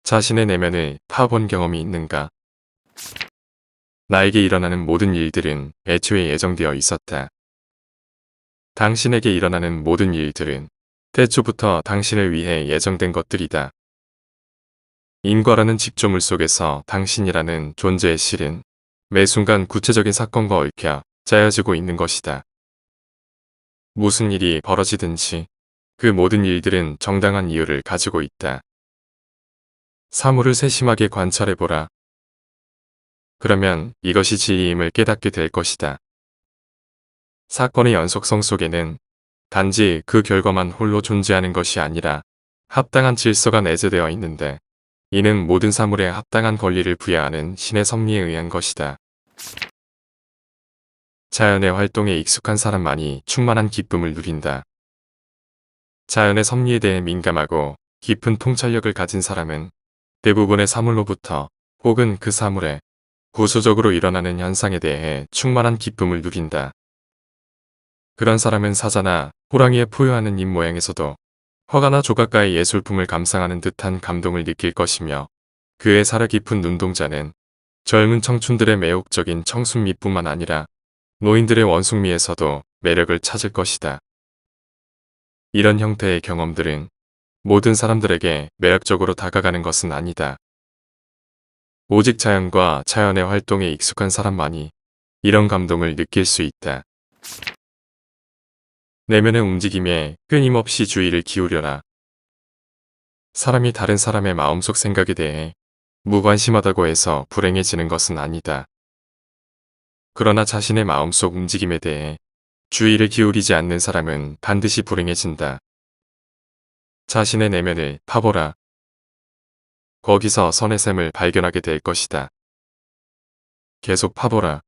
자신의 내면을 파본 경험이 있는가? 나에게 일어나는 모든 일들은 애초에 예정되어 있었다. 당신에게 일어나는 모든 일들은 태초부터 당신을 위해 예정된 것들이다. 인과라는 집조물 속에서 당신이라는 존재의 실은 매 순간 구체적인 사건과 얽혀 짜여지고 있는 것이다. 무슨 일이 벌어지든지 그 모든 일들은 정당한 이유를 가지고 있다. 사물을 세심하게 관찰해보라. 그러면 이것이 진리임을 깨닫게 될 것이다. 사건의 연속성 속에는 단지 그 결과만 홀로 존재하는 것이 아니라 합당한 질서가 내재되어 있는데 이는 모든 사물에 합당한 권리를 부여하는 신의 섭리에 의한 것이다. 자연의 활동에 익숙한 사람만이 충만한 기쁨을 누린다. 자연의 섭리에 대해 민감하고 깊은 통찰력을 가진 사람은 대부분의 사물로부터 혹은 그 사물에 구조적으로 일어나는 현상에 대해 충만한 기쁨을 누린다. 그런 사람은 사자나 호랑이에 포효하는 입 모양에서도 화가나 조각가의 예술품을 감상하는 듯한 감동을 느낄 것이며 그의 살아 깊은 눈동자는 젊은 청춘들의 매혹적인 청순미뿐만 아니라 노인들의 원숭미에서도 매력을 찾을 것이다. 이런 형태의 경험들은 모든 사람들에게 매력적으로 다가가는 것은 아니다. 오직 자연과 자연의 활동에 익숙한 사람만이 이런 감동을 느낄 수 있다. 내면의 움직임에 끊임없이 주의를 기울여라. 사람이 다른 사람의 마음속 생각에 대해 무관심하다고 해서 불행해지는 것은 아니다. 그러나 자신의 마음속 움직임에 대해 주의를 기울이지 않는 사람은 반드시 불행해진다. 자신의 내면을 파보라. 거기서 선의 샘을 발견하게 될 것이다. 계속 파보라.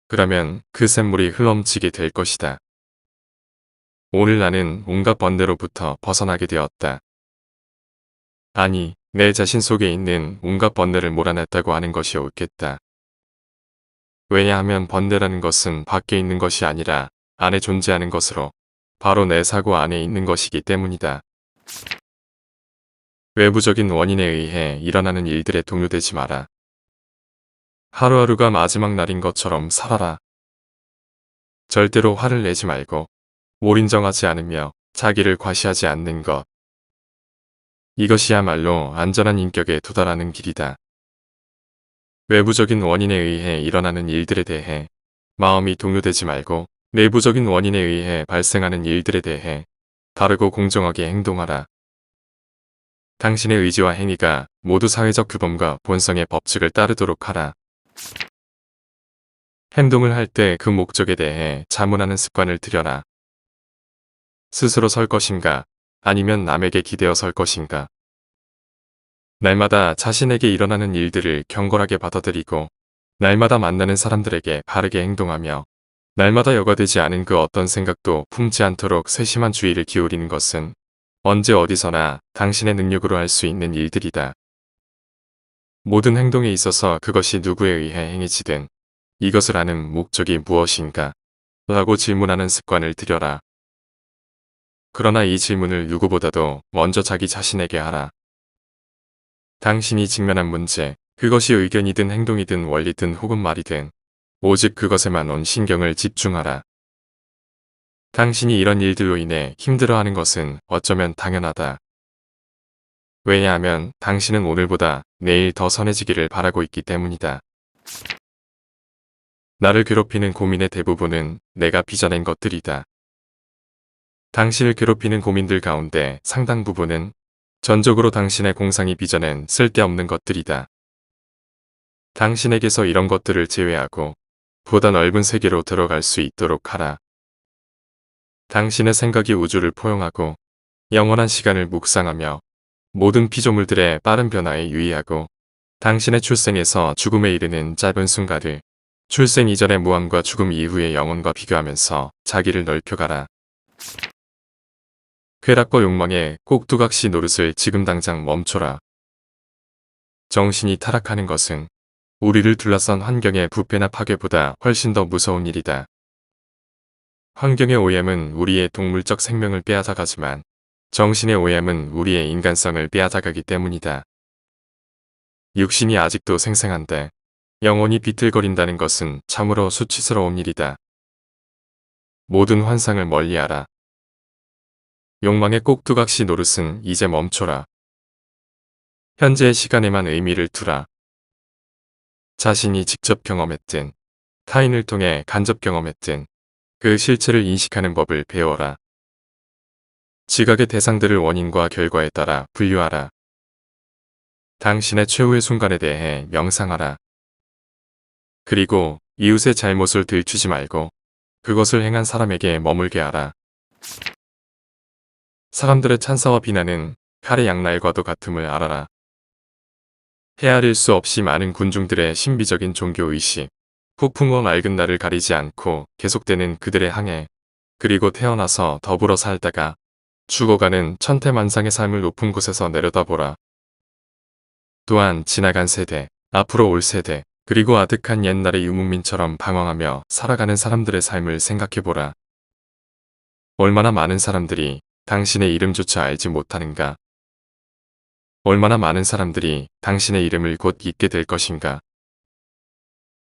그러면 그 샘물이 흘러넘치게 될 것이다. 오늘 나는 온갖 번뇌로부터 벗어나게 되었다. 아니, 내 자신 속에 있는 온갖 번뇌를 몰아냈다고 하는 것이 옳겠다. 왜냐하면 번뇌라는 것은 밖에 있는 것이 아니라 안에 존재하는 것으로 바로 내 사고 안에 있는 것이기 때문이다. 외부적인 원인에 의해 일어나는 일들에 동요되지 마라. 하루하루가 마지막 날인 것처럼 살아라. 절대로 화를 내지 말고 몰인정하지 않으며 자기를 과시하지 않는 것. 이것이야말로 안전한 인격에 도달하는 길이다. 외부적인 원인에 의해 일어나는 일들에 대해 마음이 동요되지 말고 내부적인 원인에 의해 발생하는 일들에 대해 다르고 공정하게 행동하라. 당신의 의지와 행위가 모두 사회적 규범과 본성의 법칙을 따르도록 하라. 행동을 할 때 그 목적에 대해 자문하는 습관을 들여라. 스스로 설 것인가 아니면 남에게 기대어 설 것인가. 날마다 자신에게 일어나는 일들을 경건하게 받아들이고 날마다 만나는 사람들에게 바르게 행동하며 날마다 여과되지 않은 그 어떤 생각도 품지 않도록 세심한 주의를 기울이는 것은 언제 어디서나 당신의 능력으로 할 수 있는 일들이다. 모든 행동에 있어서 그것이 누구에 의해 행해지든 이것을 하는 목적이 무엇인가? 라고 질문하는 습관을 들여라. 그러나 이 질문을 누구보다도 먼저 자기 자신에게 하라. 당신이 직면한 문제, 그것이 의견이든 행동이든 원리든 혹은 말이든 오직 그것에만 온 신경을 집중하라. 당신이 이런 일들로 인해 힘들어하는 것은 어쩌면 당연하다. 왜냐하면 당신은 오늘보다 내일 더 선해지기를 바라고 있기 때문이다. 나를 괴롭히는 고민의 대부분은 내가 빚어낸 것들이다. 당신을 괴롭히는 고민들 가운데 상당 부분은 전적으로 당신의 공상이 빚어낸 쓸데없는 것들이다. 당신에게서 이런 것들을 제외하고 보다 넓은 세계로 들어갈 수 있도록 하라. 당신의 생각이 우주를 포용하고 영원한 시간을 묵상하며 모든 피조물들의 빠른 변화에 유의하고 당신의 출생에서 죽음에 이르는 짧은 순간을 출생 이전의 무함과 죽음 이후의 영혼과 비교하면서 자기를 넓혀가라. 쾌락과 욕망의 꼭두각시 노릇을 지금 당장 멈춰라. 정신이 타락하는 것은 우리를 둘러싼 환경의 부패나 파괴보다 훨씬 더 무서운 일이다. 환경의 오염은 우리의 동물적 생명을 빼앗아가지만 정신의 오염은 우리의 인간성을 빼앗아가기 때문이다. 육신이 아직도 생생한데 영혼이 비틀거린다는 것은 참으로 수치스러운 일이다. 모든 환상을 멀리하라. 욕망의 꼭두각시 노릇은 이제 멈춰라. 현재의 시간에만 의미를 두라. 자신이 직접 경험했든 타인을 통해 간접 경험했든 그 실체를 인식하는 법을 배워라. 지각의 대상들을 원인과 결과에 따라 분류하라. 당신의 최후의 순간에 대해 명상하라. 그리고 이웃의 잘못을 들추지 말고 그것을 행한 사람에게 머물게 하라. 사람들의 찬사와 비난은 칼의 양날과도 같음을 알아라. 헤아릴 수 없이 많은 군중들의 신비적인 종교의식, 폭풍과 맑은 날을 가리지 않고 계속되는 그들의 항해, 그리고 태어나서 더불어 살다가 죽어가는 천태만상의 삶을 높은 곳에서 내려다보라. 또한 지나간 세대, 앞으로 올 세대, 그리고 아득한 옛날의 유목민처럼 방황하며 살아가는 사람들의 삶을 생각해보라. 얼마나 많은 사람들이 당신의 이름조차 알지 못하는가? 얼마나 많은 사람들이 당신의 이름을 곧 잊게 될 것인가?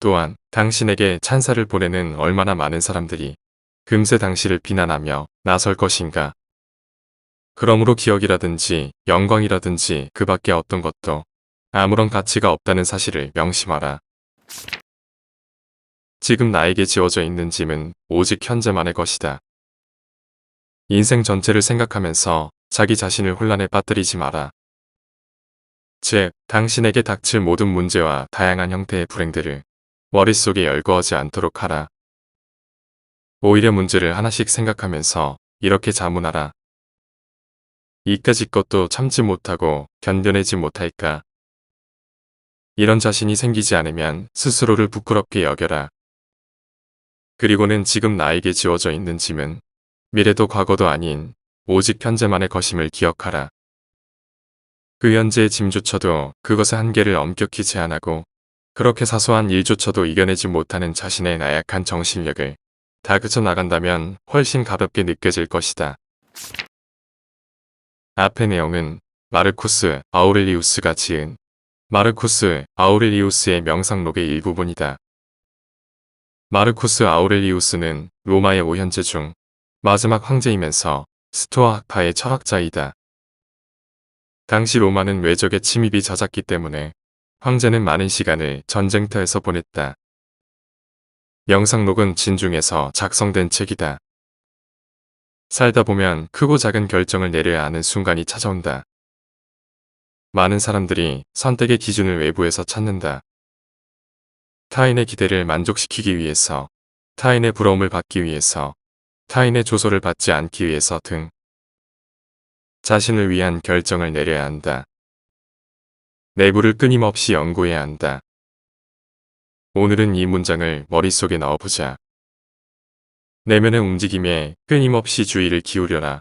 또한 당신에게 찬사를 보내는 얼마나 많은 사람들이 금세 당신을 비난하며 나설 것인가? 그러므로 기억이라든지 영광이라든지 그 밖에 어떤 것도 아무런 가치가 없다는 사실을 명심하라. 지금 나에게 지어져 있는 짐은 오직 현재만의 것이다. 인생 전체를 생각하면서 자기 자신을 혼란에 빠뜨리지 마라. 즉, 당신에게 닥칠 모든 문제와 다양한 형태의 불행들을 머릿속에 열거하지 않도록 하라. 오히려 문제를 하나씩 생각하면서 이렇게 자문하라. 이까짓 것도 참지 못하고 견뎌내지 못할까? 이런 자신이 생기지 않으면 스스로를 부끄럽게 여겨라. 그리고는 지금 나에게 지어져 있는 짐은 미래도 과거도 아닌 오직 현재만의 것임을 기억하라. 그 현재의 짐조차도 그것의 한계를 엄격히 제한하고 그렇게 사소한 일조차도 이겨내지 못하는 자신의 나약한 정신력을 다그쳐 나간다면 훨씬 가볍게 느껴질 것이다. 앞의 내용은 마르쿠스 아우렐리우스가 지은 마르쿠스 아우렐리우스의 명상록의 일부분이다. 마르쿠스 아우렐리우스는 로마의 오현제 중 마지막 황제이면서 스토아 학파의 철학자이다. 당시 로마는 외적의 침입이 잦았기 때문에 황제는 많은 시간을 전쟁터에서 보냈다. 명상록은 진중에서 작성된 책이다. 살다 보면 크고 작은 결정을 내려야 하는 순간이 찾아온다. 많은 사람들이 선택의 기준을 외부에서 찾는다. 타인의 기대를 만족시키기 위해서, 타인의 부러움을 받기 위해서, 타인의 조소를 받지 않기 위해서 등 자신을 위한 결정을 내려야 한다. 내부를 끊임없이 연구해야 한다. 오늘은 이 문장을 머릿속에 넣어보자. 내면의 움직임에 끊임없이 주의를 기울여라.